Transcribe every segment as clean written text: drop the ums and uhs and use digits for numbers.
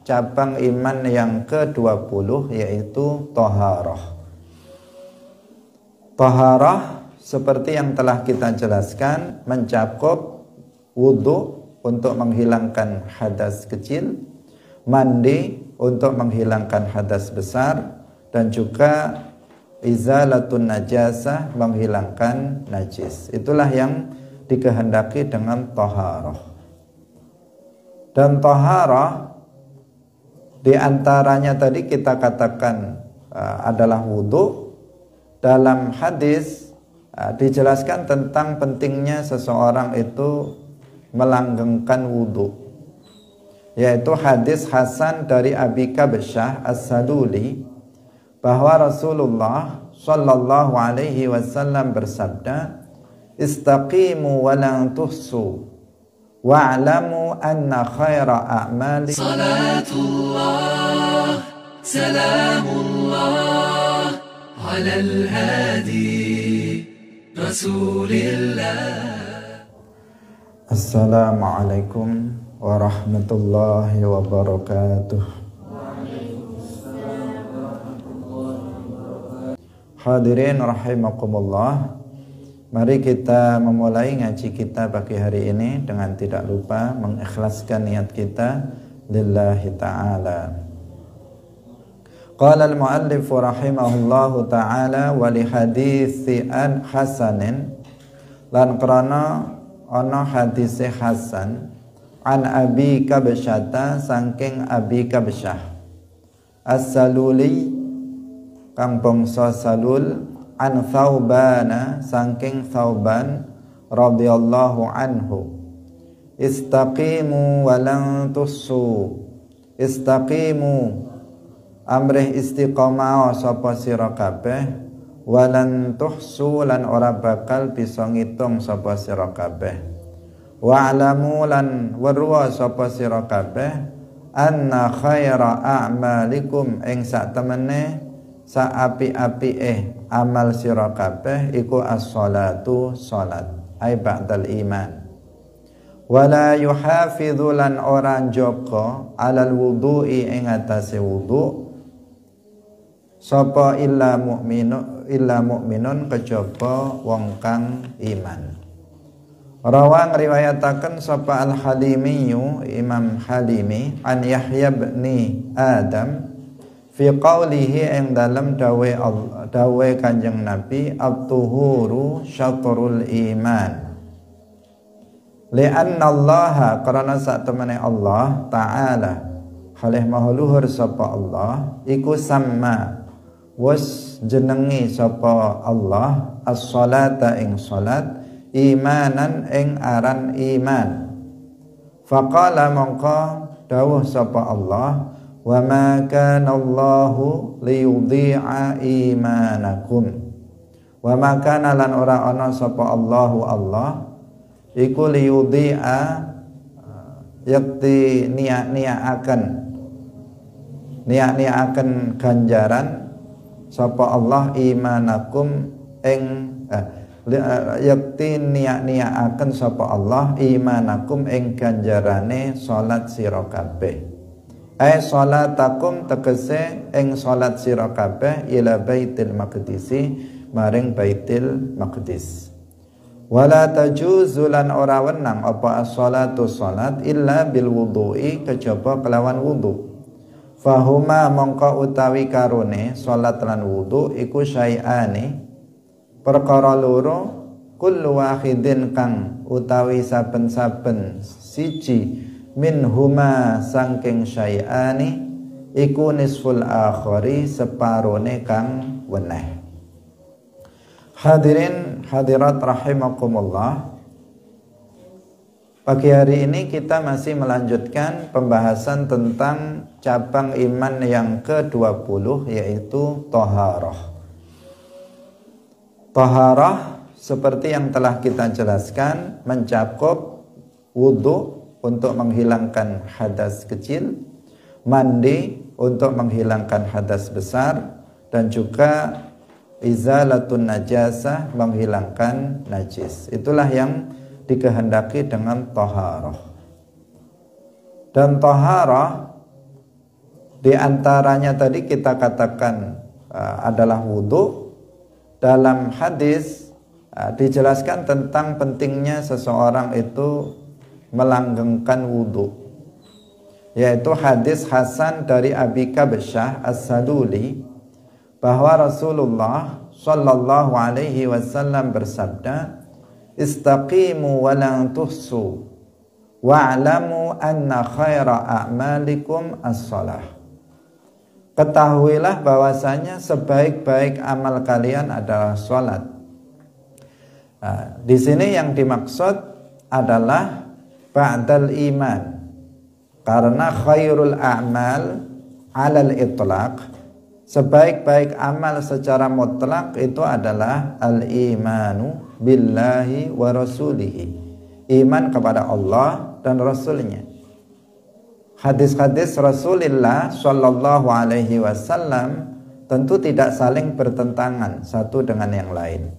cabang iman yang ke-20 yaitu taharah. Taharah seperti yang telah kita jelaskan mencakup wudu untuk menghilangkan hadas kecil, mandi untuk menghilangkan hadas besar, dan juga izalatun najasah menghilangkan najis. Itulah yang dikehendaki dengan taharah. Dan taharah diantaranya tadi kita katakan adalah wudu. Dalam hadis dijelaskan tentang pentingnya seseorang itu melanggengkan wudu, yaitu hadis Hasan dari Abi Kabsyah As-Saluli bahwa Rasulullah sallallahu alaihi wasallam bersabda, istaqimu wa lan tuhsu wa'lamu anna khaira a'mali salatullah salamullah ala al-hadi rasulillah. Assalamualaikum warahmatullahi wabarakatuh. Hadirin rahimakumullah, mari kita memulai ngaji kita pagi hari ini dengan tidak lupa mengikhlaskan niat kita lillahi ta'ala. Qala al-muallif rahimahullahu ta'ala wa li hadithi an hasanin, lan krana ana hadis Hasan an Abi Kabsyah saking Abi Kabsyah As-Saluli kang bangsa Salul, an Thawbana saking Thawban radhiyallahu anhu, istaqimu wa lan tussu. Istaqimu amrih istiqamah sapa sira kabeh, walan tuhsu lan ora bakal bisa ngitung sapa sira kabeh, wa'lamu lan weruh sapa sira kabeh, anna khaira a'malikum ing sak temene sak api-apike amal sira kabeh iku as-shalatu salat ai ba'dal iman, wala yuhafidhu lan ora njaga alal wudu'i ing atase wudu sapa illa mu'minun kejaba wong kang iman. Rawang riwayataken sapa Al-Halimiyu Imam Halimi an Yahya bin Adam fi qawlihi ing dalem dawe Kanjeng Nabi at-tuhuru syatrul iman. Li'anna Allah karena sak temene Allah Ta'ala halih maha luhur sapa Allah iku sama was jenengi sapa Allah as-salata ing salat imanan ing aran iman. Faqala mongko dawuh sapa Allah, wa ma kana Allahu liyudhi'a imanakum. Wa ma kana lan ora ana sapa Allahu Allah iku liyudhi'a yakti niat-niataken ganjaran sapa Allah imanakum ing yakti niat-niataken sapa Allah imanakum ing ganjarane salat sira kabeh. Salatakum tegese ing salat sira kabeh ila Baitul Maqdisi maring Baitul Maqdis. Wala tajuzu lan ora wenang apa as-salatu salat illa bil wudu'i kejaba kelawan wudu. Fahuma mongko utawi karone salat lan wudu iku syai'ani perkara loro, kullu wahidin kang utawi saben-saben siji minhuma sangking syai'ani iku nisful akhari separone kang weneh. Hadirin hadirat rahimakumullah, pagi hari ini kita masih melanjutkan pembahasan tentang cabang iman yang ke-20 yaitu taharah. Taharah seperti yang telah kita jelaskan mencakup wudu untuk menghilangkan hadas kecil, mandi untuk menghilangkan hadas besar, dan juga izalatun najasah menghilangkan najis. Itulah yang dikehendaki dengan taharah. Dan taharah Di antaranya tadi kita katakan adalah wudhu. Dalam hadis dijelaskan tentang pentingnya seseorang itu melanggengkan wudhu, yaitu hadis Hasan dari Abi Kabsyah As-Saduli, bahwa Rasulullah Shallallahu Alaihi Wasallam bersabda, istaqimu wa lan tuhsu wa'lamu anna khaira a'malikum as-salah. Ketahuilah bahwasanya sebaik-baik amal kalian adalah salat. Di sini yang dimaksud adalah ba'dal iman, karena khairul a'mal 'alal itlaq, sebaik-baik amal secara mutlak itu adalah al-imanu billahi wa rasulihi, iman kepada Allah dan Rasulnya. Hadis-hadis Rasulullah Shallallahu Alaihi Wasallam tentu tidak saling bertentangan satu dengan yang lain.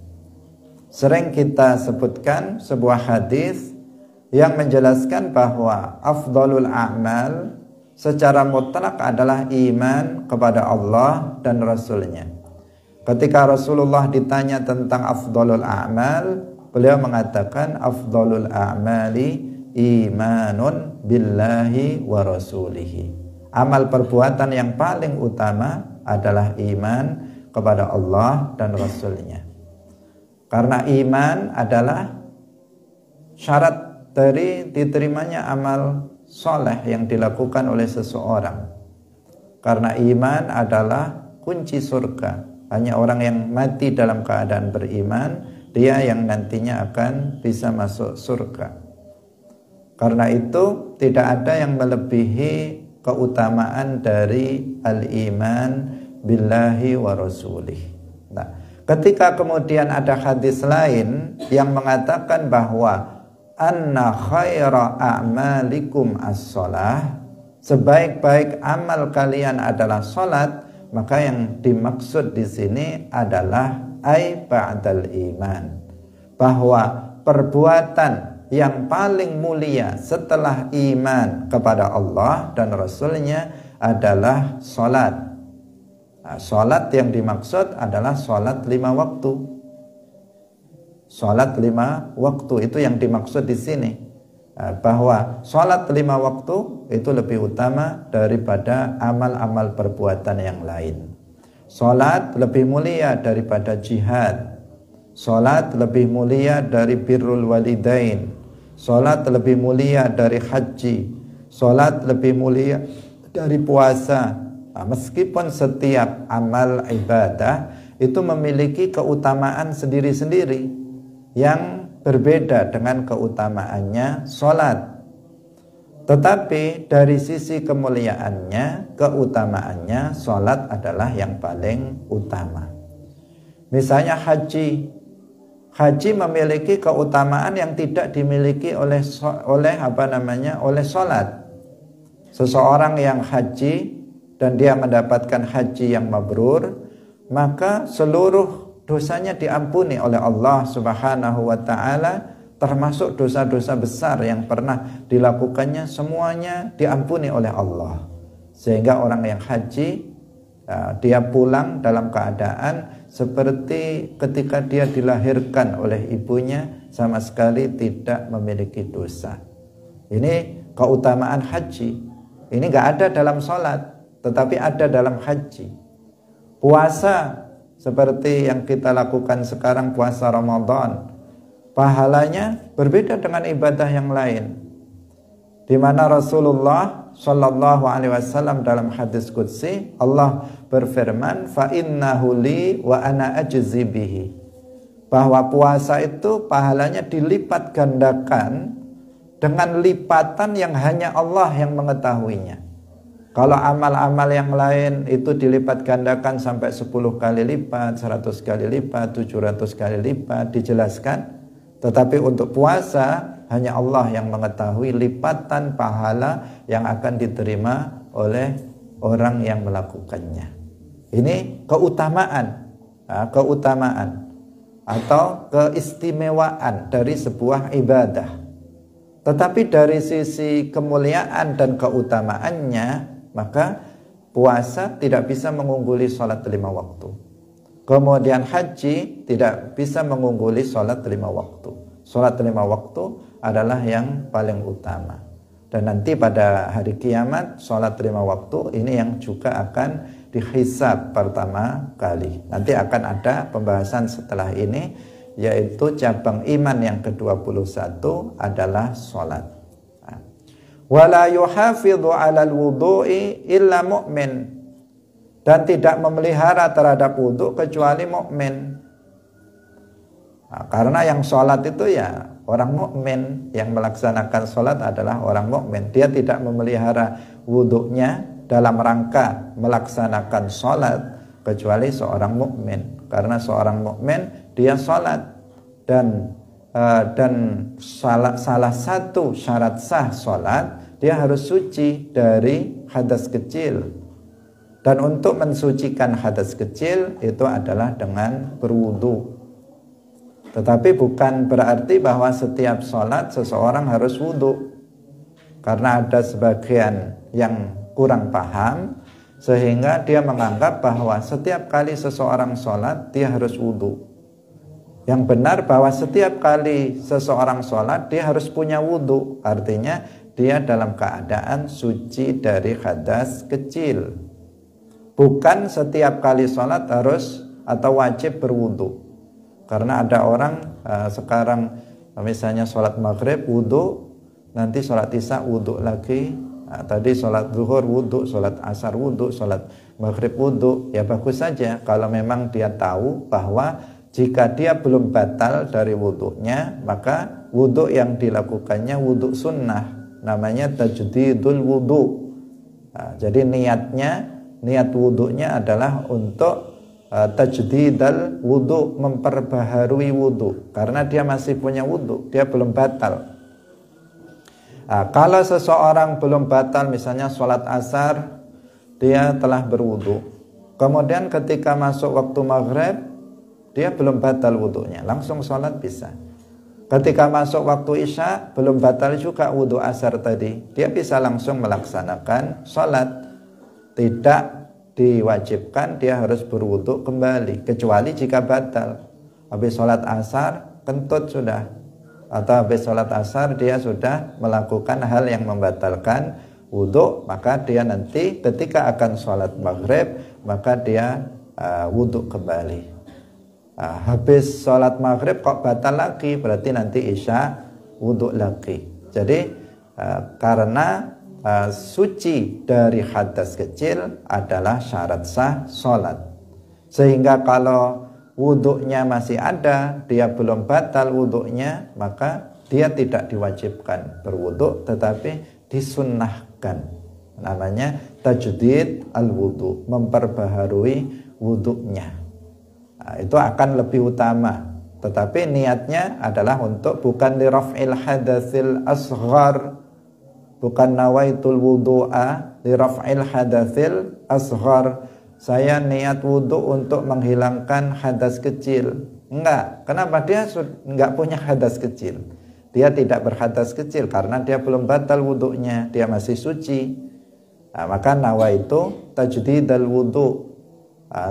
Sering kita sebutkan sebuah hadis yang menjelaskan bahwa afdalul a'mal secara mutlak adalah iman kepada Allah dan Rasulnya. Ketika Rasulullah ditanya tentang afdalul a'mal, beliau mengatakan afdalul a'mali imanun billahi wa rasulihi. Amal perbuatan yang paling utama adalah iman kepada Allah dan Rasulnya. Karena iman adalah syarat dari diterimanya amal soleh yang dilakukan oleh seseorang. Karena iman adalah kunci surga. Hanya orang yang mati dalam keadaan beriman, dia yang nantinya akan bisa masuk surga. Karena itu tidak ada yang melebihi keutamaan dari al-iman billahi wa rasulih. Nah, ketika kemudian ada hadis lain yang mengatakan bahwa anna khaira a'malikum as-shalah, sebaik-baik amal kalian adalah salat, maka yang dimaksud di sini adalah ai ba'dal iman, bahwa perbuatan yang paling mulia setelah iman kepada Allah dan Rasulnya adalah salat. Nah, salat yang dimaksud adalah salat 5 waktu. Salat 5 waktu itu yang dimaksud di sini. Bahwa salat 5 waktu itu lebih utama daripada amal-amal perbuatan yang lain. Salat lebih mulia daripada jihad. Salat lebih mulia dari birrul walidain. Salat lebih mulia dari haji. Salat lebih mulia dari puasa. Nah, meskipun setiap amal ibadah itu memiliki keutamaan sendiri-sendiri yang berbeda dengan keutamaannya salat. Tetapi dari sisi kemuliaannya, keutamaannya, salat adalah yang paling utama. Misalnya haji. Haji memiliki keutamaan yang tidak dimiliki oleh salat. Seseorang yang haji dan dia mendapatkan haji yang mabrur, maka seluruh dosanya diampuni oleh Allah Subhanahu wa taala, termasuk dosa-dosa besar yang pernah dilakukannya, semuanya diampuni oleh Allah. Sehingga orang yang haji dia pulang dalam keadaan seperti ketika dia dilahirkan oleh ibunya, sama sekali tidak memiliki dosa. Ini keutamaan haji. Ini gak ada dalam sholat, tetapi ada dalam haji. Puasa seperti yang kita lakukan sekarang, puasa Ramadan, pahalanya berbeda dengan ibadah yang lain, di mana Rasulullah Shallallahu Alaihi Wasallam dalam hadis qudsi, Allah berfirman, fa innahu li wa ana ajzi bihi, bahwa puasa itu pahalanya dilipat gandakan dengan lipatan yang hanya Allah yang mengetahuinya. Kalau amal-amal yang lain itu dilipat gandakan sampai 10 kali lipat, 100 kali lipat, 700 kali lipat, dijelaskan. Tetapi untuk puasa hanya Allah yang mengetahui lipatan pahala yang akan diterima oleh orang yang melakukannya. Ini keutamaan atau keistimewaan dari sebuah ibadah. Tetapi dari sisi kemuliaan dan keutamaannya, maka puasa tidak bisa mengungguli sholat 5 waktu. Kemudian haji tidak bisa mengungguli sholat 5 waktu. Sholat 5 waktu adalah yang paling utama. Dan nanti pada hari kiamat sholat 5 waktu ini yang juga akan dihisab pertama kali. Nanti akan ada pembahasan setelah ini, yaitu cabang iman yang ke-21 adalah sholat. Wala yuhafidhu 'alal wudu'i illa mu'min. Dan tidak memelihara terhadap wudhu kecuali mukmin. Nah, karena yang sholat itu ya orang mukmin, yang melaksanakan sholat adalah orang mukmin. Dia tidak memelihara wudhunya dalam rangka melaksanakan sholat kecuali seorang mukmin. Karena seorang mukmin dia sholat, dan salah satu syarat sah sholat dia harus suci dari hadas kecil. Dan untuk mensucikan hadas kecil itu adalah dengan berwudu. Tetapi bukan berarti bahwa setiap sholat seseorang harus wudu. Karena ada sebagian yang kurang paham, sehingga dia menganggap bahwa setiap kali seseorang sholat dia harus wudu. Yang benar bahwa setiap kali seseorang sholat dia harus punya wudu. Artinya dia dalam keadaan suci dari hadas kecil. Bukan setiap kali sholat harus atau wajib berwudu. Karena ada orang sekarang misalnya sholat maghrib wudu, nanti sholat isya wudu lagi, tadi sholat zuhur wudu, sholat asar wudu, sholat maghrib wudu. Ya bagus saja kalau memang dia tahu bahwa jika dia belum batal dari wudunya, maka wudu yang dilakukannya wudu sunnah, namanya tajdidul wudu. Jadi niat wudunya adalah untuk tajdidal wudu, memperbaharui wudu, karena dia masih punya wudu, dia belum batal. Kalau seseorang belum batal, misalnya sholat asar dia telah berwudu, kemudian ketika masuk waktu maghrib dia belum batal wudunya, langsung sholat bisa. Ketika masuk waktu isya belum batal juga wudu asar tadi, dia bisa langsung melaksanakan sholat. Tidak diwajibkan dia harus berwudu kembali, kecuali jika batal. Habis sholat asar kentut sudah, atau habis sholat asar dia sudah melakukan hal yang membatalkan wudu, maka dia nanti ketika akan sholat maghrib maka dia wudu kembali. Habis sholat maghrib kok batal lagi, berarti nanti isya wudu lagi. Jadi karena suci dari hadas kecil adalah syarat sah sholat, sehingga kalau wudunya masih ada, dia belum batal wudunya, maka dia tidak diwajibkan berwudu, tetapi disunnahkan, namanya tajdid al-wudu, memperbaharui wudunya. Itu akan lebih utama, tetapi niatnya adalah untuk bukan li raf'il hadatsil asghar, bukan nawaitul wudu'a li raf'il hadatsil asghar, saya niat wudu untuk menghilangkan hadas kecil. Enggak. Kenapa? Dia enggak punya hadas kecil, dia tidak berhadas kecil karena dia belum batal wudunya, dia masih suci. Maka nawaitu tajdidal wudu,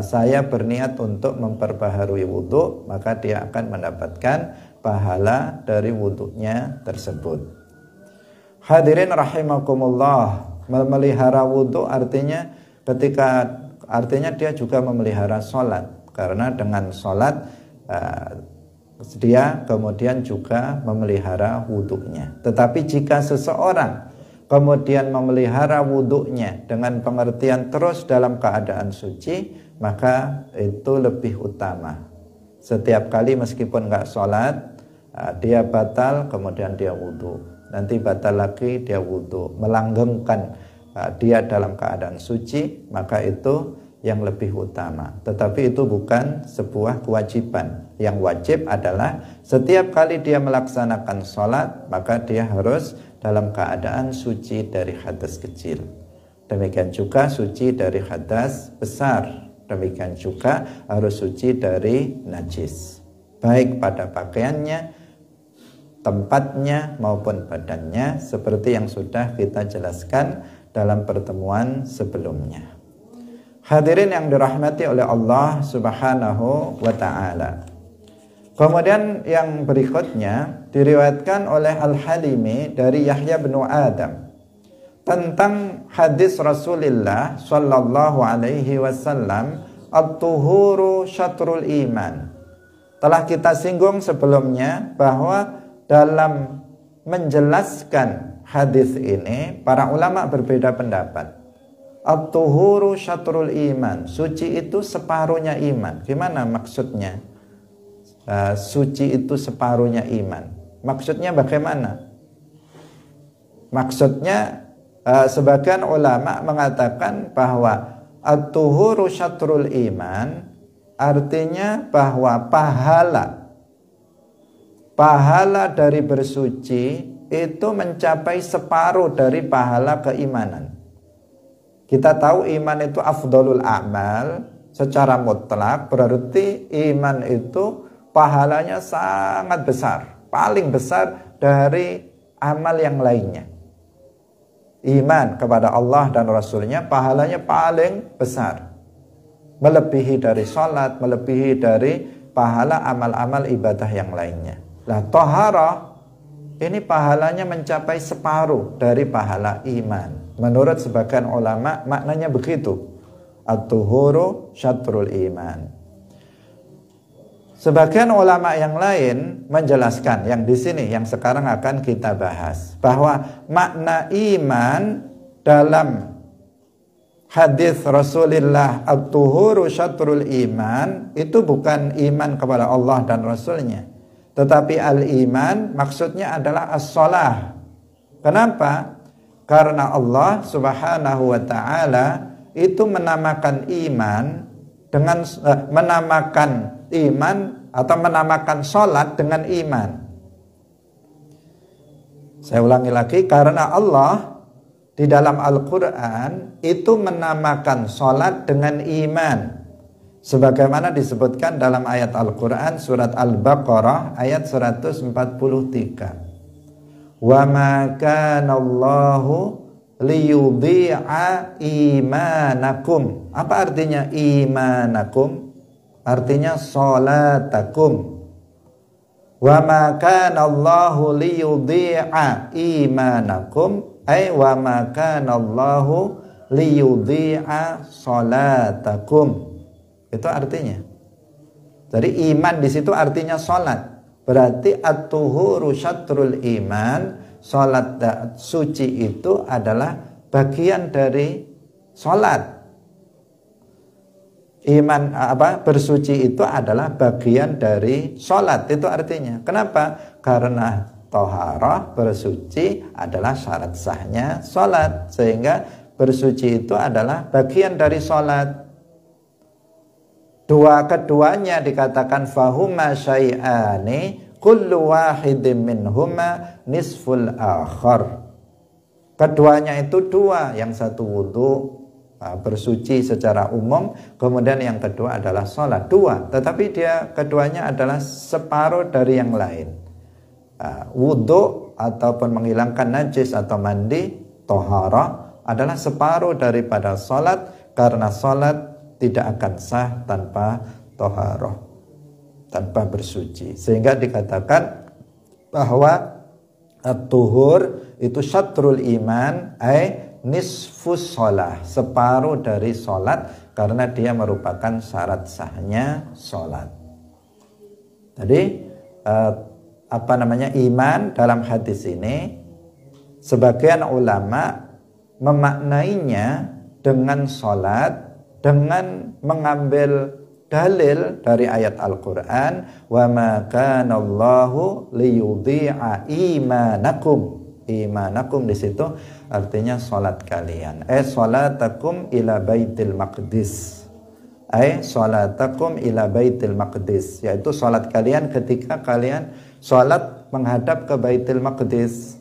saya berniat untuk memperbaharui wudu, maka dia akan mendapatkan pahala dari wudunya tersebut. Hadirin rahimakumullah, memelihara wudu artinya artinya dia juga memelihara sholat, karena dengan sholat dia kemudian juga memelihara wudunya. Tetapi jika seseorang kemudian memelihara wudunya dengan pengertian terus dalam keadaan suci, maka itu lebih utama. Setiap kali meskipun nggak sholat, dia batal, kemudian dia wudu, nanti batal lagi dia wudu, melanggengkan dia dalam keadaan suci, maka itu yang lebih utama. Tetapi itu bukan sebuah kewajiban. Yang wajib adalah setiap kali dia melaksanakan sholat, maka dia harus dalam keadaan suci dari hadas kecil. Demikian juga suci dari hadas besar. Demikian juga harus suci dari najis, baik pada pakaiannya, tempatnya maupun badannya, seperti yang sudah kita jelaskan dalam pertemuan sebelumnya. Hadirin yang dirahmati oleh Allah Subhanahu wa taala. Kemudian yang berikutnya diriwayatkan oleh Al-Halimi dari Yahya bin Adam tentang hadis Rasulullah sallallahu alaihi wasallam, at-tuhuru syatrul iman. Telah kita singgung sebelumnya bahwa dalam menjelaskan hadis ini para ulama berbeda pendapat. At-tuhuru syatrul iman, suci itu separuhnya iman. Gimana maksudnya? Suci itu separuhnya iman. Maksudnya bagaimana? Maksudnya sebagian ulama mengatakan bahwa at-tuhuru syatrul iman artinya bahwa pahala dari bersuci itu mencapai separuh dari pahala keimanan. Kita tahu iman itu afdalul a'mal secara mutlak, berarti iman itu pahalanya sangat besar, paling besar dari amal yang lainnya. Iman kepada Allah dan Rasulnya pahalanya paling besar, melebihi dari sholat, melebihi dari pahala amal-amal ibadah yang lainnya. Nah, toharah ini pahalanya mencapai separuh dari pahala iman. Menurut sebagian ulama maknanya begitu. At-tuhuru syatrul iman. Sebagian ulama yang lain menjelaskan yang di sini yang sekarang akan kita bahas, bahwa makna iman dalam hadis Rasulullah at-tuhuru syatrul iman itu bukan iman kepada Allah dan Rasulnya, tetapi al-iman maksudnya adalah as-shalah. Kenapa? Karena Allah Subhanahu wa taala itu menamakan iman dengan menamakan iman atau menamakan salat dengan iman. Saya ulangi lagi, karena Allah di dalam Al-Qur'an itu menamakan salat dengan iman. Sebagaimana disebutkan dalam ayat Al-Qur'an surat Al-Baqarah ayat 143. Wa ma kana Allahu liyudhi'a imanakum. Apa artinya imanakum? Artinya salatakum. Wa ma kana Allahu liyudhi'a imanakum, ay wa ma kana Allahu liyudhi'a salatakum. Itu artinya. Jadi iman di situ artinya salat. Berarti at-tuhuru syatrul iman, salat suci itu adalah bagian dari salat. Iman bersuci itu adalah bagian dari salat, itu artinya. Kenapa? Karena toharah bersuci adalah syarat sahnya salat, sehingga bersuci itu adalah bagian dari salat. Keduanya dikatakan fahuma syai'ani kullu wahidin minhuma nisful akhar. Keduanya itu dua, yang satu wudu, bersuci secara umum, kemudian yang kedua adalah sholat. Dua, tetapi keduanya adalah separuh dari yang lain. Wudu ataupun menghilangkan najis atau mandi, toharah, adalah separuh daripada sholat, karena sholat tidak akan sah tanpa toharoh, tanpa bersuci. Sehingga dikatakan bahwa at-tuhur itu syatrul iman, ay nisfus sholah, separuh dari sholat, karena dia merupakan syarat sahnya sholat. Jadi iman dalam hadis ini sebagian ulama memaknainya dengan sholat, dengan mengambil dalil dari ayat Al-Qur'an, wa ma kana Allahu liyudhi'a imanakum. Imanakum di situ artinya salat kalian. Salatakum ila baitil maqdis. Salatakum ila baitil maqdis, yaitu salat kalian ketika kalian salat menghadap ke Baitul Maqdis.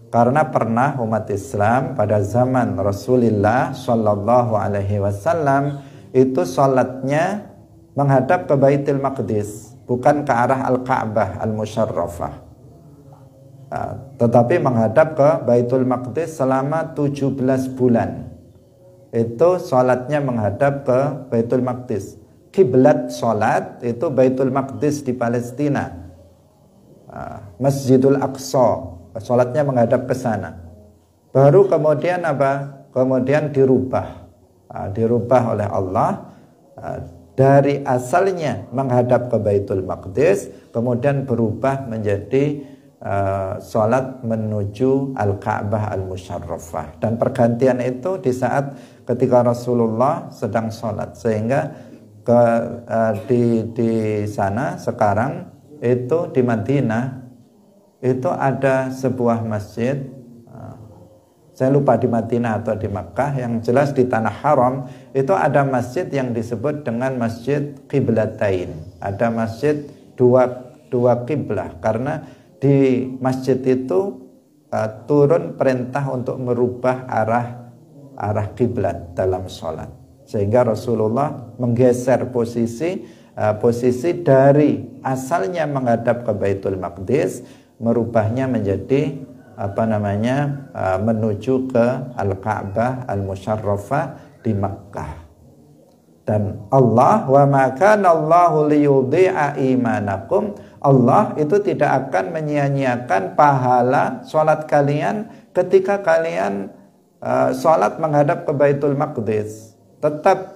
Karena pernah umat Islam pada zaman Rasulullah Shallallahu Alaihi Wasallam itu sholatnya menghadap ke Baitul Maqdis, bukan ke arah Al-Ka'bah Al-Musyarrafah, tetapi menghadap ke Baitul Maqdis selama 17 bulan. itu sholatnya menghadap ke Baitul Maqdis. Kiblat sholat itu Baitul Maqdis di Palestina, Masjidul Aqsa, sholatnya menghadap ke sana. Baru kemudian apa? Kemudian dirubah oleh Allah, dari asalnya menghadap ke Baitul Maqdis, kemudian berubah menjadi sholat menuju Al-Ka'bah Al-Musyarrafah. Dan pergantian itu di saat ketika Rasulullah sedang sholat, sehingga di sana sekarang itu di Madinah itu ada sebuah masjid, saya lupa di Madinah atau di Makkah, yang jelas di Tanah Haram itu ada masjid yang disebut dengan Masjid Qiblatain. Ada masjid dua kiblah, karena di masjid itu turun perintah untuk merubah arah kiblat dalam sholat, sehingga Rasulullah menggeser posisi dari asalnya menghadap ke Baitul Maqdis, merubahnya menjadi menuju ke Al-Ka'bah Al-Musyarrafah di Makkah. Dan Allah, wa ma kana Allahu liyudhi'a imanakum, Allah itu tidak akan menyia-nyiakan pahala sholat kalian ketika kalian sholat menghadap ke Baitul Maqdis. Tetap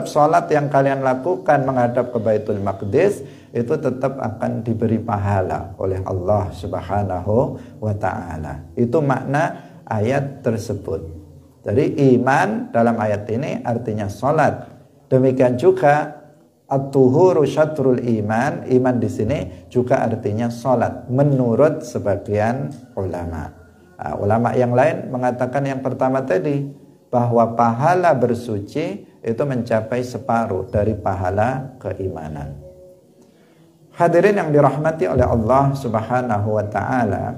sholat yang kalian lakukan menghadap ke Baitul Maqdis itu tetap akan diberi pahala oleh Allah Subhanahu wa ta'ala. Itu makna ayat tersebut. Jadi iman dalam ayat ini artinya sholat. Demikian juga at-tuhuru syatrul iman. Iman di sini juga artinya sholat menurut sebagian ulama. Ulama yang lain mengatakan yang pertama tadi, bahwa pahala bersuci itu mencapai separuh dari pahala keimanan. Hadirin yang dirahmati oleh Allah Subhanahu wa ta'ala,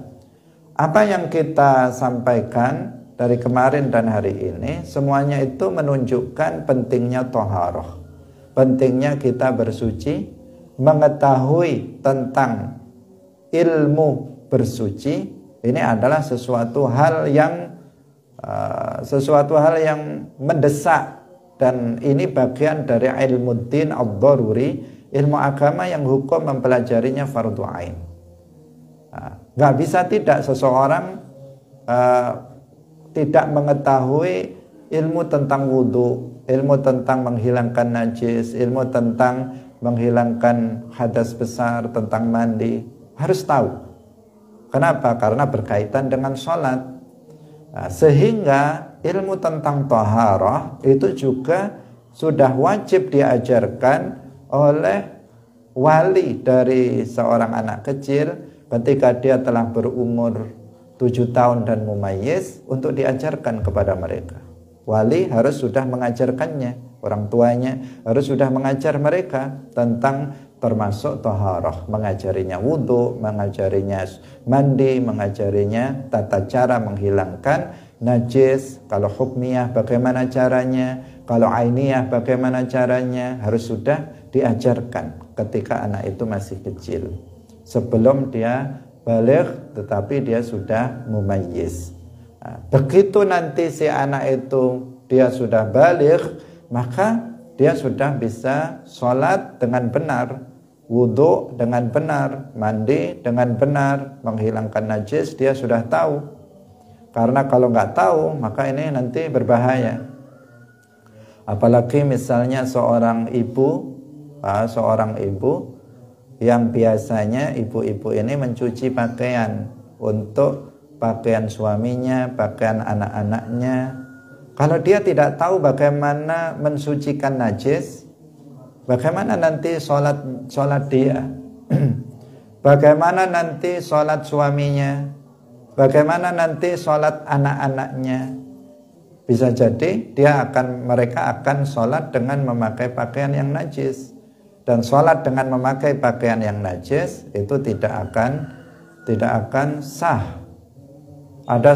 apa yang kita sampaikan dari kemarin dan hari ini semuanya itu menunjukkan pentingnya thaharah, pentingnya kita bersuci, mengetahui tentang ilmu bersuci. Ini adalah sesuatu hal yang mendesak, dan ini bagian dari ilmu din ad-daruri, ilmu agama yang hukum mempelajarinya fardu ain. Gak bisa tidak seseorang tidak mengetahui ilmu tentang wudhu, ilmu tentang menghilangkan najis, ilmu tentang menghilangkan hadas besar, tentang mandi, harus tahu. Kenapa? Karena berkaitan dengan sholat. Sehingga ilmu tentang taharah itu juga sudah wajib diajarkan oleh wali dari seorang anak kecil ketika dia telah berumur 7 tahun dan mumayyiz, untuk diajarkan kepada mereka. Wali harus sudah mengajarkannya, orang tuanya harus sudah mengajar mereka tentang termasuk taharah, mengajarinya wudhu, mengajarinya mandi, mengajarinya tata cara menghilangkan najis, kalau hukmiyah bagaimana caranya, kalau ainiyah bagaimana caranya, harus sudah diajarkan ketika anak itu masih kecil, sebelum dia baligh tetapi dia sudah mumayyiz. Begitu nanti si anak itu dia sudah baligh, maka dia sudah bisa sholat dengan benar, wudhu dengan benar, mandi dengan benar, menghilangkan najis dia sudah tahu. Karena kalau nggak tahu, maka ini nanti berbahaya. Apalagi misalnya seorang ibu yang biasanya ibu-ibu ini mencuci pakaian untuk pakaian suaminya, pakaian anak-anaknya. Kalau dia tidak tahu bagaimana mensucikan najis, bagaimana nanti sholat dia? Bagaimana nanti sholat suaminya? Bagaimana nanti sholat anak-anaknya? Bisa jadi mereka akan sholat dengan memakai pakaian yang najis. Dan sholat dengan memakai pakaian yang najis itu tidak akan sah. Ada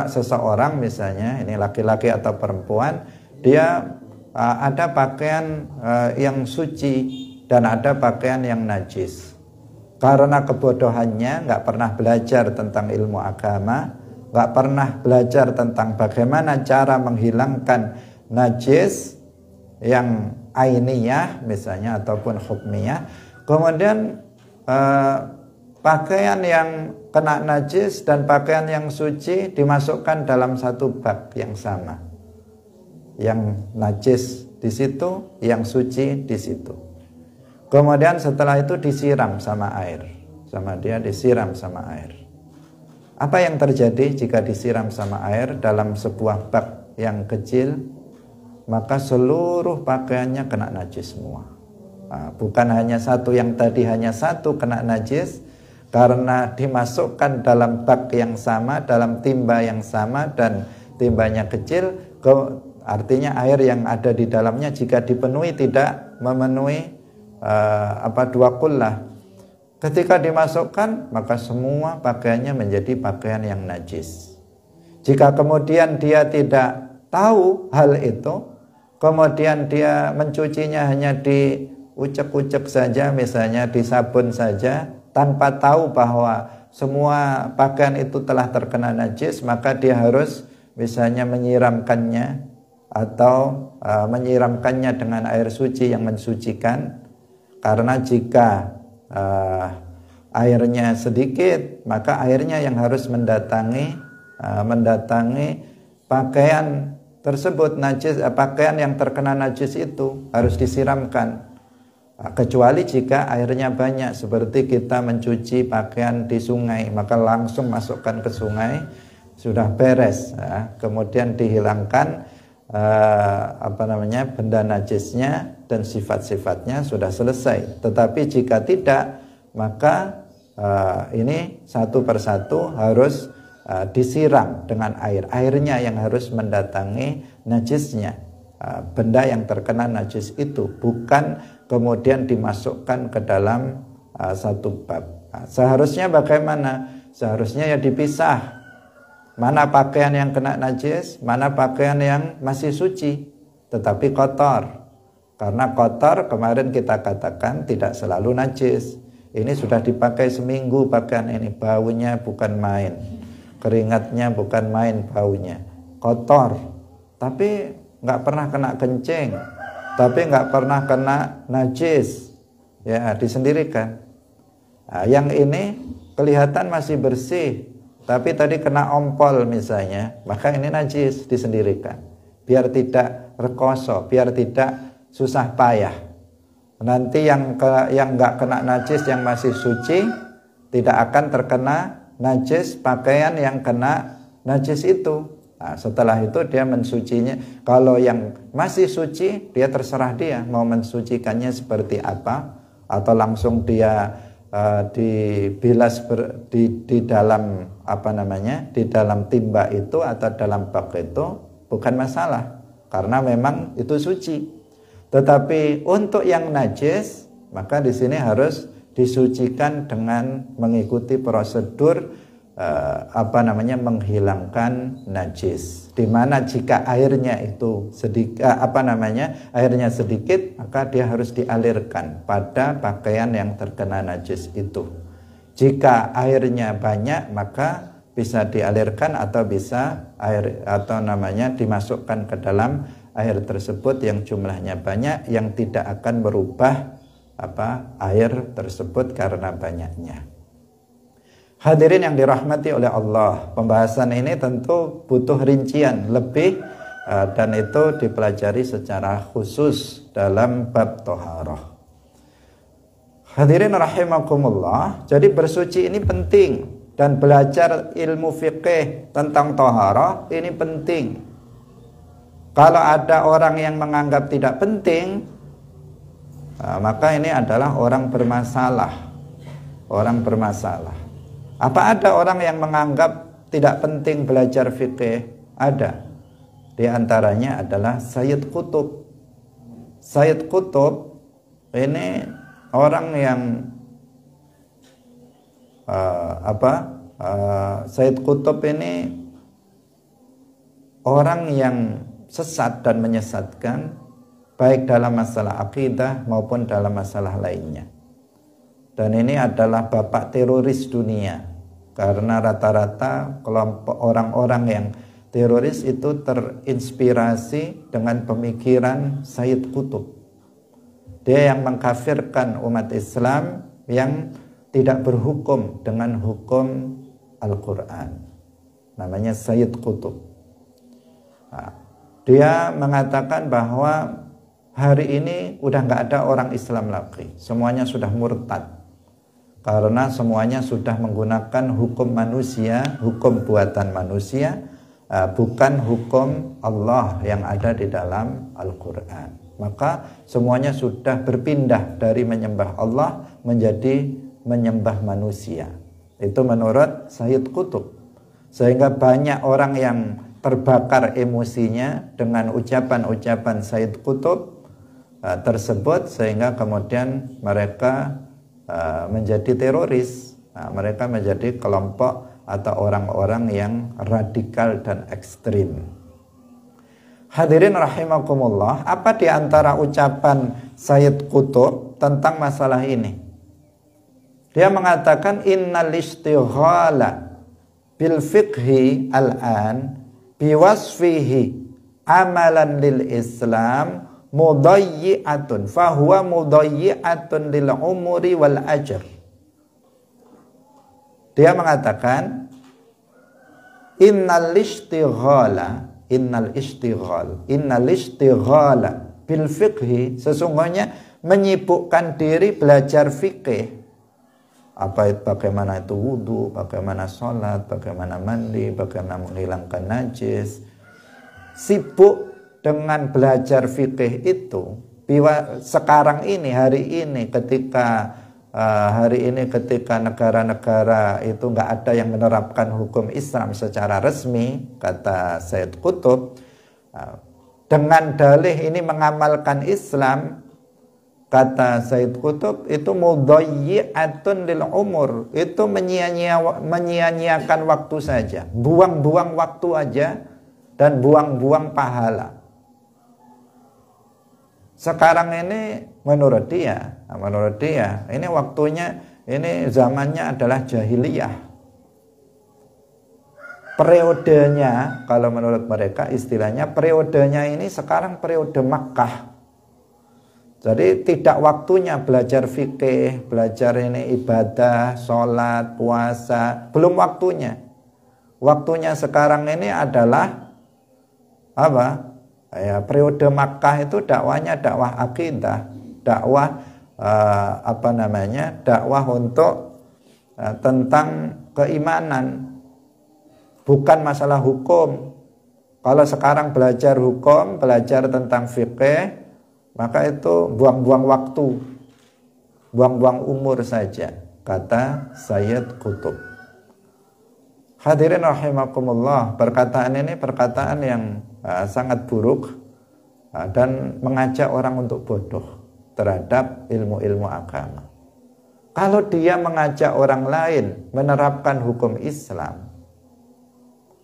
seseorang misalnya, ini laki-laki atau perempuan, dia ada pakaian yang suci dan ada pakaian yang najis. Karena kebodohannya, nggak pernah belajar tentang ilmu agama, nggak pernah belajar tentang bagaimana cara menghilangkan najis yang ainiyah misalnya ataupun hukmiyah, kemudian pakaian yang kena najis dan pakaian yang suci dimasukkan dalam satu bak yang sama, yang najis di situ, yang suci di situ. Kemudian setelah itu disiram sama air, disiram sama air. Apa yang terjadi jika disiram sama air dalam sebuah bak yang kecil? Maka seluruh pakaiannya kena najis semua. Nah, bukan hanya satu, yang tadi hanya satu kena najis karena dimasukkan dalam bak yang sama, dalam timba yang sama dan timbanya kecil, artinya air yang ada di dalamnya jika dipenuhi tidak memenuhi dua kullah. Ketika dimasukkan maka semua pakaiannya menjadi pakaian yang najis. Jika kemudian dia tidak tahu hal itu, kemudian dia mencucinya hanya di ucek-ucek saja, misalnya di sabun saja, tanpa tahu bahwa semua pakaian itu telah terkena najis, maka dia harus misalnya menyiramkannya atau menyiramkannya dengan air suci yang mensucikan. Karena jika airnya sedikit, maka airnya yang harus mendatangi pakaian tersebut najis, pakaian yang terkena najis itu harus disiramkan. Kecuali jika airnya banyak, seperti kita mencuci pakaian di sungai, maka langsung masukkan ke sungai, sudah beres, kemudian dihilangkan benda najisnya dan sifat-sifatnya, sudah selesai. Tetapi jika tidak, maka ini satu persatu harus disiram dengan air. Airnya yang harus mendatangi najisnya, benda yang terkena najis itu, bukan kemudian dimasukkan ke dalam satu bab. Seharusnya bagaimana? Seharusnya ya dipisah. Mana pakaian yang kena najis, mana pakaian yang masih suci tetapi kotor. Karena kotor kemarin kita katakan tidak selalu najis. Ini sudah dipakai seminggu pakaian ini, baunya bukan main, keringatnya bukan main baunya, kotor. Tapi nggak pernah kena kencing, tapi nggak pernah kena najis, ya disendirikan. Nah, yang ini kelihatan masih bersih, tapi tadi kena ompol misalnya, maka ini najis, disendirikan. Biar tidak rekoso, biar tidak susah payah. Nanti yang nggak kena najis, yang masih suci, tidak akan terkena najis pakaian yang kena najis itu. Nah, setelah itu dia mensucinya. Kalau yang masih suci, dia terserah dia mau mensucikannya seperti apa, atau langsung dia dibilas di dalam di dalam timba itu atau dalam bak itu, bukan masalah karena memang itu suci. Tetapi untuk yang najis, maka di sini harus disucikan dengan mengikuti prosedur menghilangkan najis. Di mana jika airnya itu sedikit airnya sedikit, maka dia harus dialirkan pada pakaian yang terkena najis itu. Jika airnya banyak, maka bisa dialirkan atau bisa dimasukkan ke dalam air tersebut yang jumlahnya banyak, yang tidak akan berubah air tersebut karena banyaknya. Hadirin yang dirahmati oleh Allah, pembahasan ini tentu butuh rincian lebih dan itu dipelajari secara khusus dalam bab thaharah. Hadirin rahimakumullah, jadi bersuci ini penting dan belajar ilmu fikih tentang thaharah ini penting. Kalau ada orang yang menganggap tidak penting, maka ini adalah orang bermasalah. Orang bermasalah. Apa ada orang yang menganggap tidak penting belajar fikih? Ada. Di antaranya adalah Sayyid Qutb. Sayyid Qutb ini orang yang Sayyid Qutb ini orang yang sesat dan menyesatkan, baik dalam masalah akidah maupun dalam masalah lainnya. Dan ini adalah bapak teroris dunia Karena rata-rata kelompok orang-orang yang teroris itu terinspirasi dengan pemikiran Sayyid Qutb. Dia yang mengkafirkan umat Islam yang tidak berhukum dengan hukum Al-Quran. Namanya Sayyid Qutb. Nah, dia mengatakan bahwa hari ini udah nggak ada orang Islam lagi. Semuanya sudah murtad. Karena semuanya sudah menggunakan hukum manusia, hukum buatan manusia, bukan hukum Allah yang ada di dalam Al-Quran. Maka semuanya sudah berpindah dari menyembah Allah menjadi menyembah manusia. Itu menurut Sayyid Qutb. Sehingga banyak orang yang terbakar emosinya dengan ucapan-ucapan Sayyid Qutb tersebut, sehingga kemudian mereka menjadi teroris. Mereka menjadi kelompok atau orang-orang yang radikal dan ekstrim. Hadirin rahimakumullah, apa di antara ucapan Sayyid Qutb tentang masalah ini? Dia mengatakan innal istighala bil fiqhi al-an biwasfihi amalan lil Islam mudayyi'atun fahuwa mudayyi'atun lil umuri wal ajr. Dia mengatakan innal istighala bil fiqhi, sesungguhnya menyibukkan diri belajar fikih. Bagaimana itu wudu, bagaimana sholat, bagaimana mandi, bagaimana menghilangkan najis. Sibuk dengan belajar fikih itu sekarang ini, hari ini ketika negara-negara itu nggak ada yang menerapkan hukum Islam secara resmi, kata Sayyid Qutb, dengan dalih ini mengamalkan Islam, kata Sayyid Qutb, itu mudayyi'atun lil umur, itu menyia-nyiakan waktu saja, buang-buang waktu aja dan buang-buang pahala. Sekarang ini menurut dia ini waktunya, ini zamannya adalah jahiliyah. Periodenya, kalau menurut mereka istilahnya periodenya ini sekarang periode Makkah. Jadi tidak waktunya belajar fikih, belajar ini ibadah, sholat, puasa, belum waktunya. Waktunya sekarang ini adalah apa? Periode Makkah itu dakwahnya dakwah akidah, dakwah dakwah untuk tentang keimanan, bukan masalah hukum. Kalau sekarang belajar hukum, belajar tentang fikih, maka itu buang-buang waktu, buang-buang umur saja, kata Sayyid Qutb. Hadirin rahimakumullah, perkataan ini perkataan yang sangat buruk dan mengajak orang untuk bodoh terhadap ilmu-ilmu agama. Kalau dia mengajak orang lain menerapkan hukum Islam,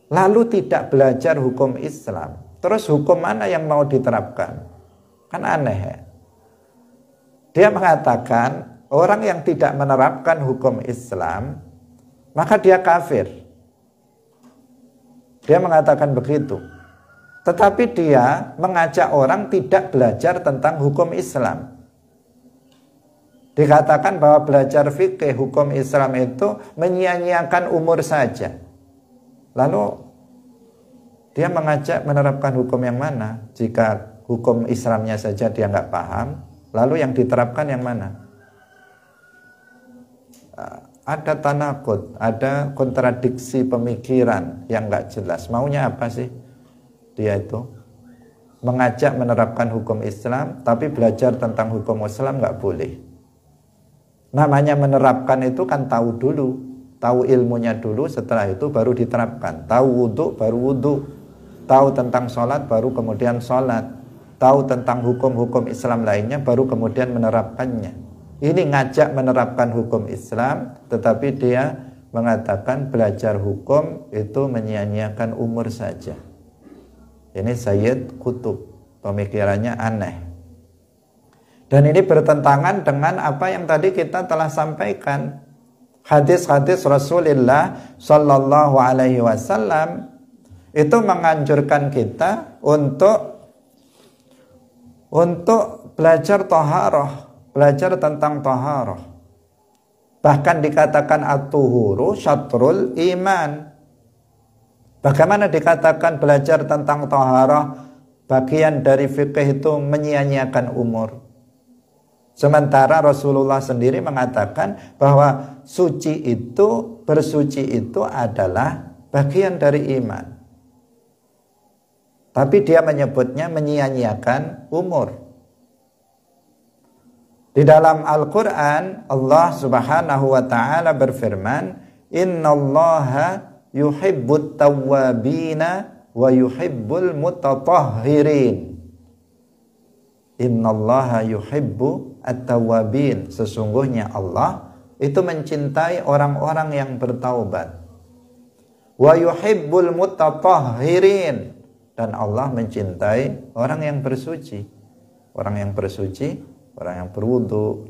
lalu tidak belajar hukum Islam, terus hukum mana yang mau diterapkan? Kan aneh ya. Dia mengatakan orang yang tidak menerapkan hukum Islam, maka dia kafir. Dia mengatakan begitu. Tetapi dia mengajak orang tidak belajar tentang hukum Islam. Dikatakan bahwa belajar fikih hukum Islam itu menyia-nyiakan umur saja. Lalu dia mengajak menerapkan hukum yang mana? Jika hukum Islamnya saja dia nggak paham, lalu yang diterapkan yang mana? Ada tanakut, ada kontradiksi pemikiran yang nggak jelas. Maunya apa sih dia itu? Mengajak menerapkan hukum Islam, tapi belajar tentang hukum Islam nggak boleh. Namanya menerapkan itu kan tahu dulu, tahu ilmunya dulu, setelah itu baru diterapkan. Tahu wudu, baru wudu. Tahu tentang sholat, baru kemudian sholat. Tahu tentang hukum-hukum Islam lainnya, baru kemudian menerapkannya. Ini ngajak menerapkan hukum Islam, tetapi dia mengatakan belajar hukum itu menyia-nyiakan umur saja. Ini Sayyid Qutb, pemikirannya aneh. Dan ini bertentangan dengan apa yang tadi kita telah sampaikan. Hadis-hadis Rasulullah Sallallahu Alaihi Wasallam itu menganjurkan kita untuk belajar taharah, belajar tentang taharah. Bahkan dikatakan at-tuhuru syatrul iman. Bagaimana dikatakan belajar tentang taharah bagian dari fikih itu menyia-nyiakan umur? Sementara Rasulullah sendiri mengatakan bahwa bersuci itu adalah bagian dari iman. Tapi dia menyebutnya menyia-nyiakan umur. Di dalam Al-Quran Allah Subhanahu wa ta'ala berfirman, innallaha yuhibbut tawwabina wa yuhibbul mutatahhirin. Innallaha yuhibbu at-tawwabin. Sesungguhnya Allah itu mencintai orang-orang yang bertaubat. Wa yuhibbul mutatahhirin. Dan Allah mencintai orang yang bersuci. Orang yang bersuci, orang yang berwudu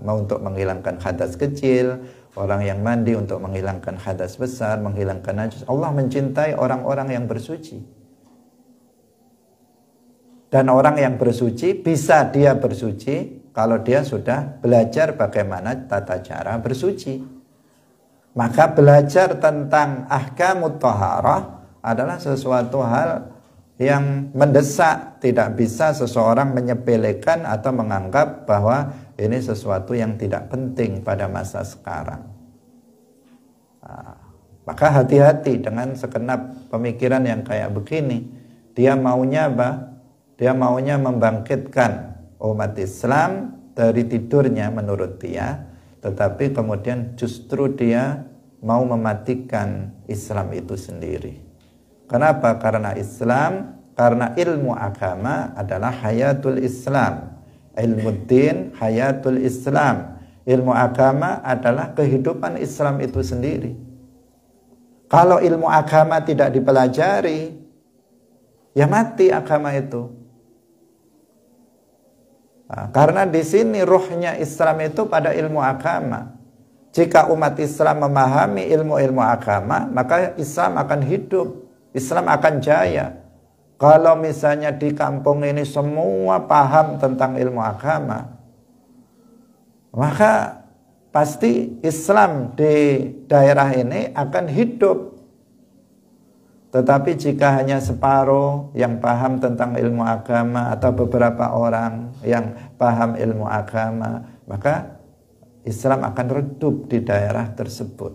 untuk menghilangkan hadas kecil, orang yang mandi untuk menghilangkan hadas besar, menghilangkan najis. Allah mencintai orang-orang yang bersuci. Dan orang yang bersuci bisa dia bersuci kalau dia sudah belajar bagaimana tata cara bersuci. Maka belajar tentang ahkamut taharah adalah sesuatu hal yang mendesak. Tidak bisa seseorang menyepelekan atau menganggap bahwa ini sesuatu yang tidak penting pada masa sekarang. Maka hati-hati dengan segenap pemikiran yang kayak begini. Dia maunya apa? Dia maunya membangkitkan umat Islam dari tidurnya menurut dia, tetapi kemudian justru dia mau mematikan Islam itu sendiri. Kenapa? Karena ilmu agama adalah hayatul Islam. Ilmu din hayatul Islam. Ilmu agama adalah kehidupan Islam itu sendiri. Kalau ilmu agama tidak dipelajari, ya mati agama itu. Karena di sini ruhnya Islam itu pada ilmu agama. Jika umat Islam memahami ilmu-ilmu agama, maka Islam akan hidup. Islam akan jaya. Kalau misalnya di kampung ini semua paham tentang ilmu agama, maka pasti Islam di daerah ini akan hidup. Tetapi jika hanya separuh yang paham tentang ilmu agama atau beberapa orang yang paham ilmu agama, maka Islam akan redup di daerah tersebut.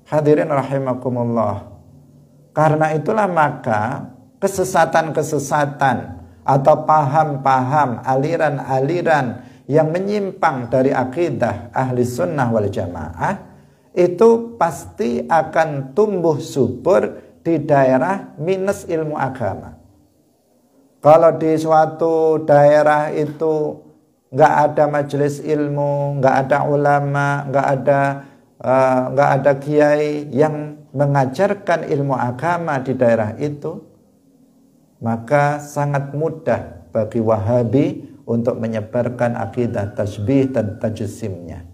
Hadirin rahimakumullah. Karena itulah maka kesesatan-kesesatan atau paham-paham, aliran-aliran yang menyimpang dari akidah ahli sunnah wal jamaah itu pasti akan tumbuh subur di daerah minus ilmu agama. Kalau di suatu daerah itu nggak ada majelis ilmu, nggak ada ulama, nggak ada kiai yang mengajarkan ilmu agama di daerah itu, maka sangat mudah bagi Wahabi untuk menyebarkan akidah tasbih dan tajsimnya.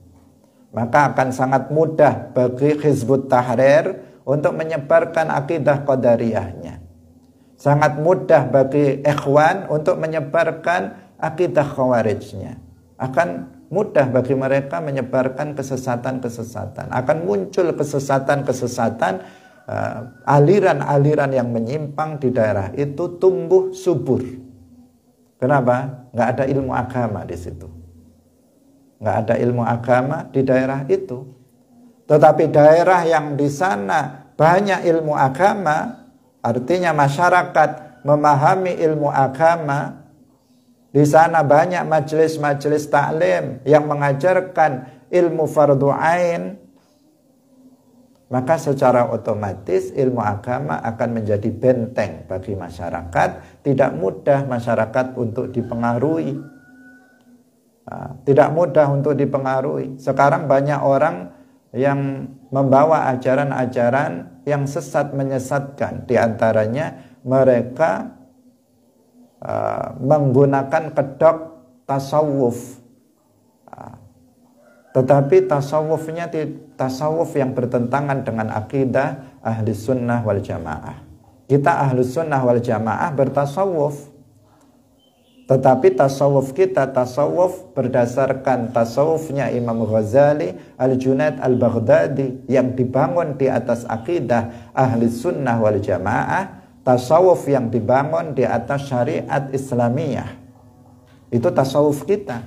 Maka akan sangat mudah bagi Hizbut Tahrir untuk menyebarkan akidah qadariyahnya. Sangat mudah bagi Ikhwan untuk menyebarkan akidah khawarijnya. Akan mudah bagi mereka menyebarkan kesesatan-kesesatan. Akan muncul kesesatan-kesesatan, aliran-aliran yang menyimpang di daerah itu tumbuh subur. Kenapa? Nggak ada ilmu agama di situ. Nggak ada ilmu agama di daerah itu. Tetapi daerah yang di sana banyak ilmu agama, artinya masyarakat memahami ilmu agama. Di sana banyak majelis-majelis taklim yang mengajarkan ilmu fardu ain, maka secara otomatis ilmu agama akan menjadi benteng bagi masyarakat. Tidak mudah masyarakat untuk dipengaruhi. Tidak mudah untuk dipengaruhi. Sekarang banyak orang yang membawa ajaran-ajaran yang sesat menyesatkan. Di antaranya mereka menggunakan kedok tasawuf. Tetapi tasawuf yang bertentangan dengan akidah ahli sunnah wal jamaah. Kita ahli sunnah wal jamaah bertasawuf, tetapi tasawuf kita tasawuf berdasarkan tasawufnya Imam Ghazali, Al-Junaid Al-Baghdadi yang dibangun di atas akidah ahli sunnah wal jamaah, tasawuf yang dibangun di atas syariat Islamiyah. Itu tasawuf kita.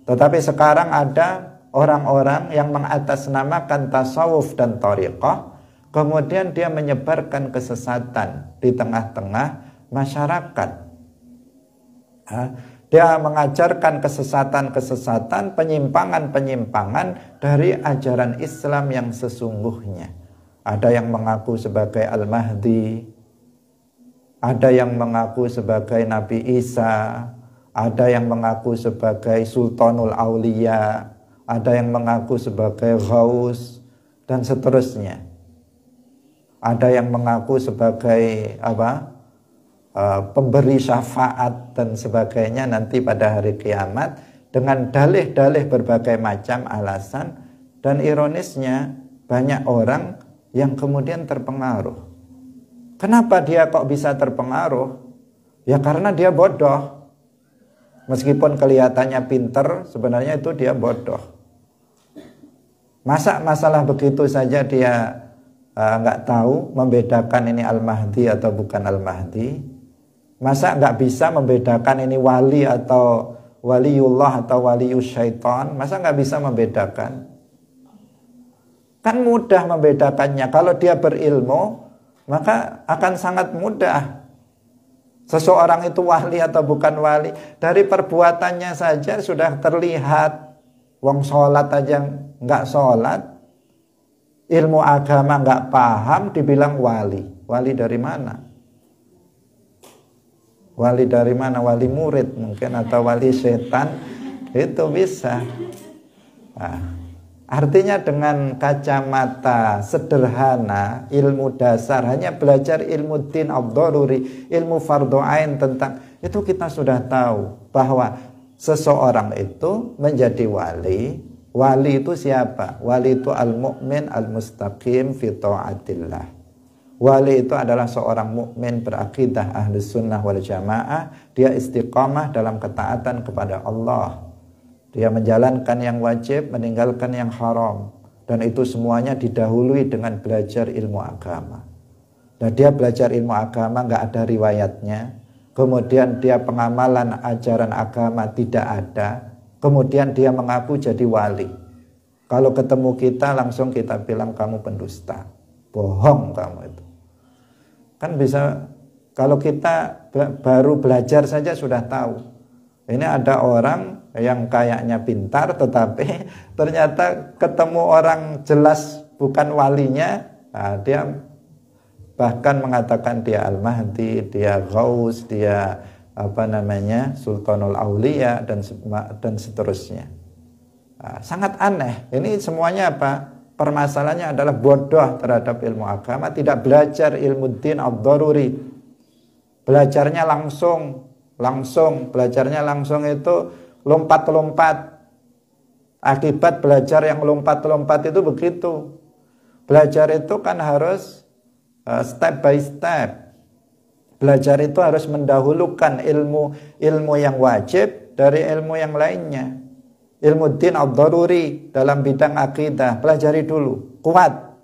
Tetapi sekarang ada orang-orang yang mengatasnamakan tasawuf dan thariqah, kemudian dia menyebarkan kesesatan di tengah-tengah masyarakat. Dia mengajarkan kesesatan-kesesatan, penyimpangan-penyimpangan dari ajaran Islam yang sesungguhnya. Ada yang mengaku sebagai Al-Mahdi, ada yang mengaku sebagai Nabi Isa, ada yang mengaku sebagai Sultanul Aulia, ada yang mengaku sebagai Ghaus, dan seterusnya. Ada yang mengaku sebagai pemberi syafaat dan sebagainya nanti pada hari kiamat, dengan dalih-dalih berbagai macam alasan. Dan ironisnya banyak orang yang kemudian terpengaruh. Kenapa dia kok bisa terpengaruh? Ya karena dia bodoh. Meskipun kelihatannya pinter, sebenarnya itu dia bodoh. Masa masalah begitu saja dia nggak tahu membedakan ini Al-Mahdi atau bukan Al-Mahdi? Masa nggak bisa membedakan ini wali atau waliullah atau walius syaitan? Masa nggak bisa membedakan? Kan mudah membedakannya. Kalau dia berilmu, maka akan sangat mudah. Seseorang itu wali atau bukan wali, dari perbuatannya saja sudah terlihat. Wong sholat aja nggak sholat, ilmu agama nggak paham, dibilang wali. Wali dari mana? Wali dari mana? Wali murid mungkin, atau wali setan, itu bisa. Nah, artinya dengan kacamata sederhana, ilmu dasar, hanya belajar ilmu din ad-daruri, ilmu fardhu ain tentang itu, kita sudah tahu bahwa seseorang itu menjadi wali. Wali itu siapa? Wali itu al-mu'min al-mustaqim fi ta'atillah. Wali itu adalah seorang mukmin berakidah ahli sunnah wal jamaah. Dia istiqamah dalam ketaatan kepada Allah. Dia menjalankan yang wajib, meninggalkan yang haram. Dan itu semuanya didahului dengan belajar ilmu agama. Dan dia belajar ilmu agama nggak ada riwayatnya. Kemudian dia pengamalan ajaran agama tidak ada. Kemudian dia mengaku jadi wali. Kalau ketemu kita langsung kita bilang kamu pendusta. Bohong kamu itu. Kan bisa, kalau kita baru belajar saja sudah tahu. Ini ada orang yang kayaknya pintar tetapi ternyata ketemu orang jelas bukan walinya. Nah, dia bahkan mengatakan dia Al-Mahdi, dia Ghaus, dia Sultanul Aulia dan seterusnya. Nah, sangat aneh. Ini semuanya apa? Permasalahannya adalah bodoh terhadap ilmu agama, tidak belajar ilmu din ad-daruri. Belajarnya langsung, belajarnya langsung itu lompat-lompat. Akibat belajar yang lompat-lompat itu begitu. Belajar itu kan harus step by step. Belajar itu harus mendahulukan ilmu yang wajib dari ilmu yang lainnya. Ilmu din ad-daruri dalam bidang akidah, pelajari dulu, kuat.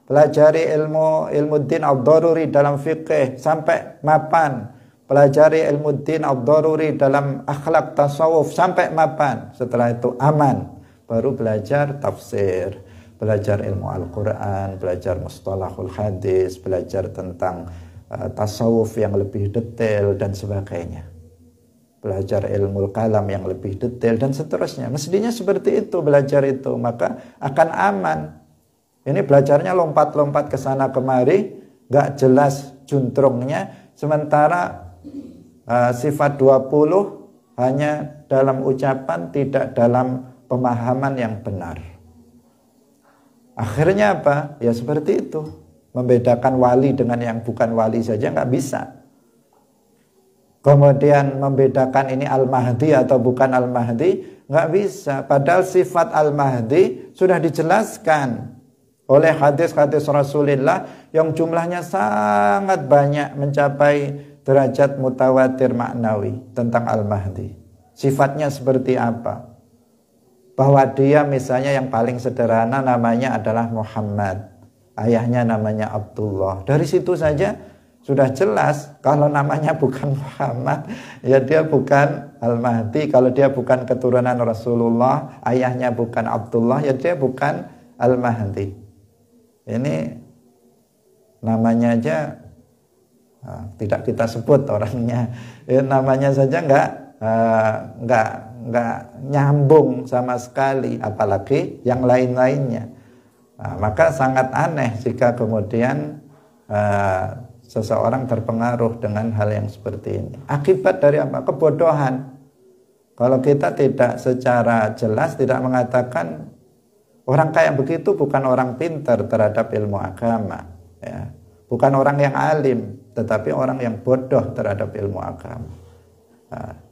Pelajari ilmu din ad-daruri dalam fikih sampai mapan. Pelajari ilmu din ad-daruri dalam akhlak tasawuf sampai mapan. Setelah itu aman, baru belajar tafsir, belajar ilmu Al-Quran, belajar mustalahul hadis, belajar tentang tasawuf yang lebih detail dan sebagainya. Belajar ilmu kalam yang lebih detail dan seterusnya. Mestinya seperti itu belajar itu, maka akan aman. Ini belajarnya lompat-lompat ke sana kemari, gak jelas juntrungnya. Sementara sifat 20 hanya dalam ucapan, tidak dalam pemahaman yang benar. Akhirnya apa? Ya seperti itu. Membedakan wali dengan yang bukan wali saja nggak bisa. Kemudian membedakan ini Al-Mahdi atau bukan Al-Mahdi, Nggak bisa. Padahal sifat Al-Mahdi sudah dijelaskan oleh hadis-hadis Rasulullah yang jumlahnya sangat banyak, mencapai derajat mutawatir maknawi tentang Al-Mahdi. Sifatnya seperti apa? Bahwa dia misalnya yang paling sederhana namanya adalah Muhammad, ayahnya namanya Abdullah. Dari situ saja sudah jelas kalau namanya bukan Muhammad, ya dia bukan Al-Mahdi. Kalau dia bukan keturunan Rasulullah, ayahnya bukan Abdullah, ya dia bukan Al-Mahdi. Ini namanya aja tidak kita sebut orangnya, ya, namanya saja nggak nyambung sama sekali, apalagi yang lain-lainnya. Maka sangat aneh jika kemudian seseorang terpengaruh dengan hal yang seperti ini. Akibat dari apa? Kebodohan. Kalau kita tidak secara jelas tidak mengatakan orang kayak begitu bukan orang pintar terhadap ilmu agama, ya. Bukan orang yang alim, tetapi orang yang bodoh terhadap ilmu agama.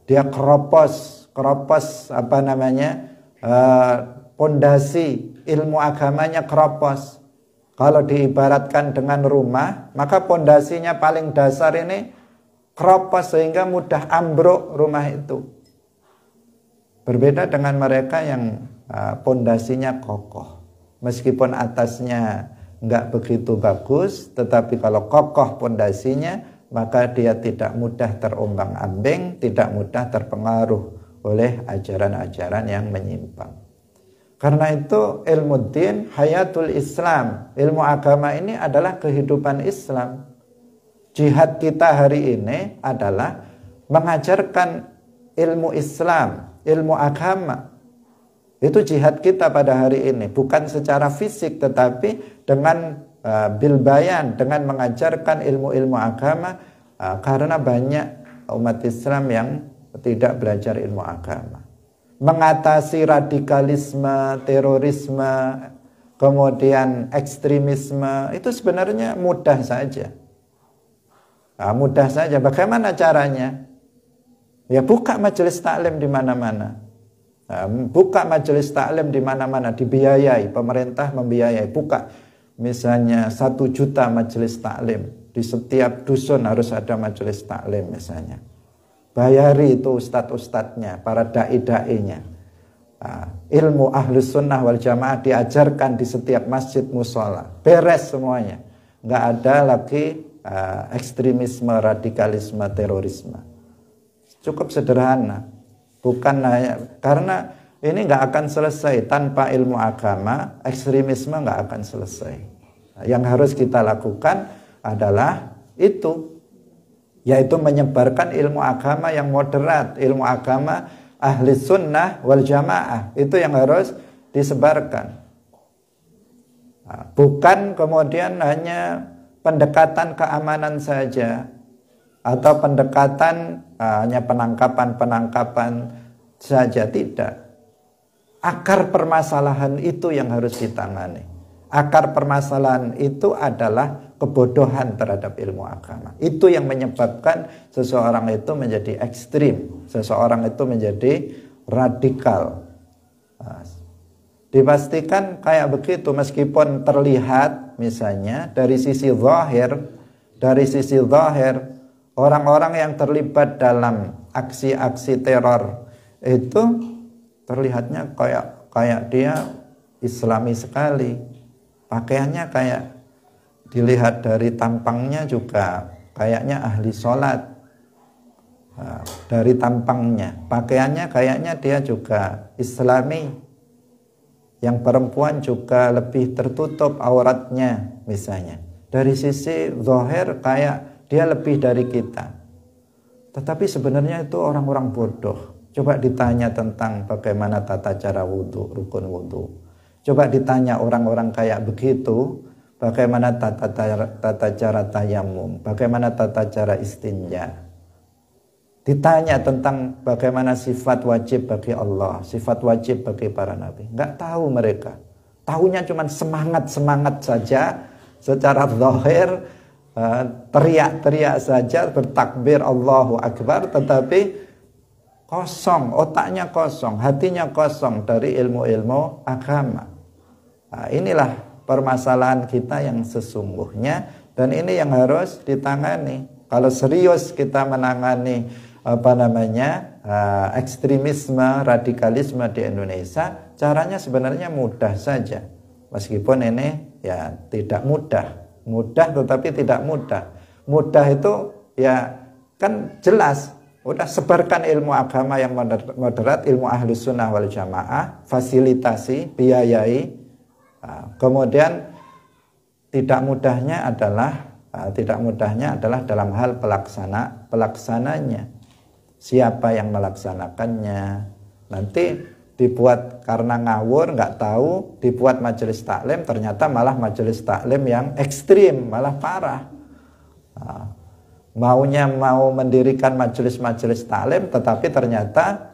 Dia keropos apa namanya, pondasi ilmu agamanya keropos. Kalau diibaratkan dengan rumah, maka pondasinya paling dasar ini keropos sehingga mudah ambruk rumah itu. Berbeda dengan mereka yang pondasinya kokoh, meskipun atasnya nggak begitu bagus, tetapi kalau kokoh pondasinya, maka dia tidak mudah terombang-ambing, tidak mudah terpengaruh oleh ajaran-ajaran yang menyimpang. Karena itu ilmu din hayatul Islam, ilmu agama ini adalah kehidupan Islam. Jihad kita hari ini adalah mengajarkan ilmu Islam, ilmu agama. Itu jihad kita pada hari ini, bukan secara fisik tetapi dengan bilbayan, dengan mengajarkan ilmu-ilmu agama, karena banyak umat Islam yang tidak belajar ilmu agama. Mengatasi radikalisme, terorisme, kemudian ekstremisme, itu sebenarnya mudah saja. Mudah saja. Bagaimana caranya? Ya buka majelis taklim di mana-mana. Buka majelis taklim di mana-mana, dibiayai, pemerintah membiayai. Buka misalnya 1 juta majelis taklim, di setiap dusun harus ada majelis taklim misalnya. Bayari itu ustadz-ustadznya, para dai-dainya. Ilmu ahlus sunnah wal jamaah diajarkan di setiap masjid musola. Beres semuanya. Nggak ada lagi ekstremisme, radikalisme, terorisme. Cukup sederhana. Bukan hanya, karena ini nggak akan selesai tanpa ilmu agama, ekstremisme nggak akan selesai. Yang harus kita lakukan adalah itu, yaitu menyebarkan ilmu agama yang moderat, ilmu agama ahli sunnah wal jamaah, itu yang harus disebarkan. Bukan kemudian hanya pendekatan keamanan saja, atau pendekatan hanya penangkapan saja, tidak. Akar permasalahan itu yang harus ditangani. Akar permasalahan itu adalah kebodohan terhadap ilmu agama. Itu yang menyebabkan seseorang itu menjadi ekstrim, seseorang itu menjadi radikal. Dipastikan kayak begitu, meskipun terlihat misalnya dari sisi zahir, orang-orang yang terlibat dalam aksi-aksi teror itu terlihatnya kayak dia Islami sekali. Pakaiannya kayak, dilihat dari tampangnya juga kayaknya ahli sholat. Dari tampangnya, pakaiannya kayaknya dia juga Islami. Yang perempuan juga lebih tertutup auratnya misalnya. Dari sisi zahir kayak dia lebih dari kita. Tetapi sebenarnya itu orang-orang bodoh. Coba ditanya tentang bagaimana tata cara wudhu, rukun wudhu. Coba ditanya orang-orang kayak begitu, bagaimana tata cara tayamum, bagaimana tata cara istinja. Ditanya tentang bagaimana sifat wajib bagi Allah, sifat wajib bagi para nabi. Nggak tahu mereka. Tahunya cuma semangat-semangat saja, secara zahir, teriak-teriak saja, bertakbir Allahu Akbar, tetapi kosong, otaknya kosong, hatinya kosong dari ilmu-ilmu agama. Nah, inilah permasalahan kita yang sesungguhnya, dan ini yang harus ditangani. Kalau serius kita menangani ekstremisme, radikalisme di Indonesia, caranya sebenarnya mudah saja. Meskipun ini ya tidak mudah tetapi tidak mudah. Mudah itu ya kan jelas, udah sebarkan ilmu agama yang moderat, ilmu Ahlus Sunnah wal Jamaah, fasilitasi, biayai. Kemudian tidak mudahnya adalah dalam hal pelaksananya. Siapa yang melaksanakannya? Nanti dibuat karena ngawur, nggak tahu, dibuat majelis taklim, ternyata malah majelis taklim yang ekstrim, malah parah. Maunya mau mendirikan majelis-majelis taklim, tetapi ternyata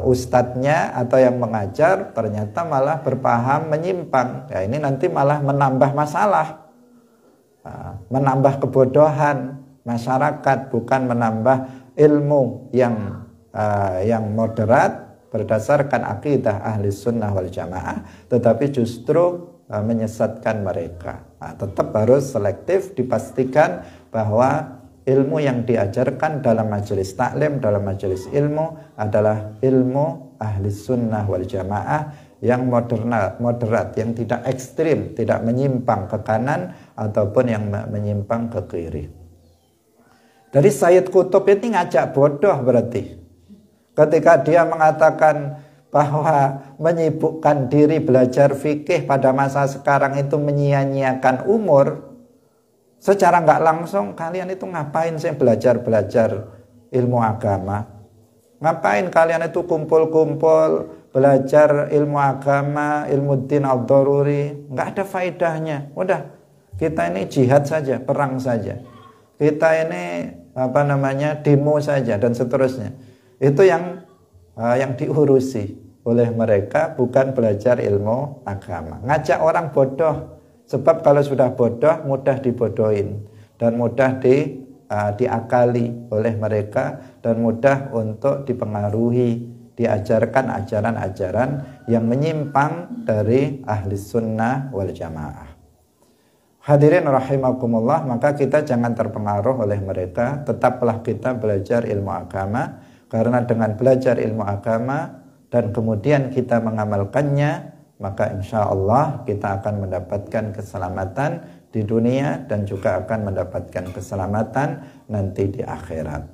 ustadznya atau yang mengajar ternyata malah berpaham menyimpang. Ya, ini nanti malah menambah masalah, menambah kebodohan masyarakat, bukan menambah ilmu yang moderat berdasarkan akidah ahli sunnah wal jamaah, tetapi justru menyesatkan mereka. Tetap harus selektif, dipastikan bahwa ilmu yang diajarkan dalam majelis taklim, dalam majelis ilmu adalah ilmu ahli sunnah wal jamaah yang moderat, yang tidak ekstrim, tidak menyimpang ke kanan ataupun yang menyimpang ke kiri. Dari Sayyid Qutb ini ngajak bodoh berarti. Ketika dia mengatakan bahwa menyibukkan diri belajar fikih pada masa sekarang itu menyia-nyiakan umur, secara nggak langsung kalian itu ngapain sih belajar ilmu agama? Ngapain kalian itu kumpul-kumpul belajar ilmu agama, ilmu din ad-daruri? Nggak ada faedahnya. Udah, kita ini jihad saja, perang saja. Kita ini demo saja dan seterusnya. Itu yang diurusi oleh mereka, bukan belajar ilmu agama. Ngajak orang bodoh, sebab kalau sudah bodoh mudah dibodohin dan mudah diakali oleh mereka dan mudah untuk dipengaruhi, diajarkan ajaran-ajaran yang menyimpang dari ahli sunnah wal jamaah. Hadirin rahimakumullah, maka kita jangan terpengaruh oleh mereka, tetaplah kita belajar ilmu agama, karena dengan belajar ilmu agama dan kemudian kita mengamalkannya, maka insya Allah kita akan mendapatkan keselamatan di dunia dan juga akan mendapatkan keselamatan nanti di akhirat.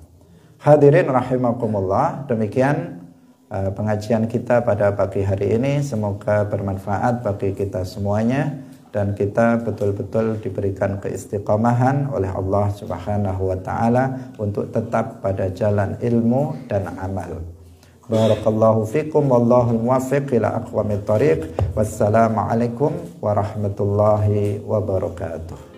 Hadirin rahimakumullah, demikian pengajian kita pada pagi hari ini. Semoga bermanfaat bagi kita semuanya dan kita betul-betul diberikan keistiqomahan oleh Allah Subhanahu wa taala untuk tetap pada jalan ilmu dan amal. Barakallahu fikum wallahu muwaffiq ila aqwamit thoriq. Wassalamu alaikum warahmatullahi wabarakatuh.